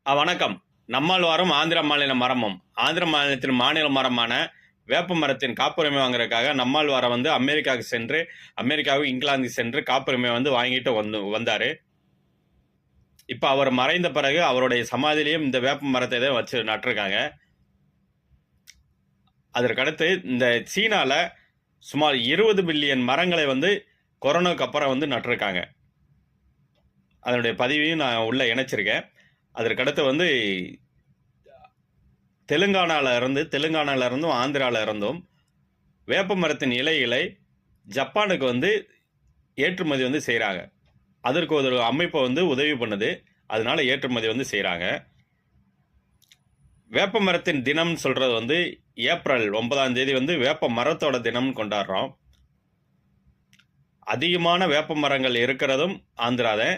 வணக்கம். நம்மாழ்வாரும் ஆந்திர மாநில மரமும். ஆந்திர மாநிலத்தின் மாநில மரமான வேப்ப மரத்தின் காப்புரிமை வாங்குறதுக்காக நம்மாழ்வாரை அமெரிக்காவுக்கு சென்று, அமெரிக்காவுக்கு இங்கிலாந்துக்கு சென்று காப்புரிமை வாங்கிட்டு வந்தாரு. இப்ப அவர் மறைந்த பிறகு அவருடைய சமாதியிலையும் இந்த வேப்ப மரத்தை தான் வச்சு நட்டிருக்காங்க. அதற்கடுத்து இந்த சீனால சுமார் 20 பில்லியன் மரங்களை கொரோனாவுக்கு அப்புறம் நட்டிருக்காங்க. அதனுடைய பதிவையும் நான் உள்ள இணைச்சிருக்கேன். அதற்கடுத்து தெலுங்கானால இருந்தும் ஆந்திரால இருந்தும் வேப்ப மரத்தின் இலைகளை ஜப்பானுக்கு ஏற்றுமதி செய்கிறாங்க. அதற்கு ஒரு அமைப்பை உதவி பண்ணுது. அதனால ஏற்றுமதி செய்கிறாங்க. வேப்ப மரத்தின் தினம் சொல்றது ஏப்ரல் 9ஆம் தேதி வேப்ப மரத்தோட தினம்னு கொண்டாடுறோம். அதிகமான வேப்ப மரங்கள் இருக்கிறதும் ஆந்திராதான்.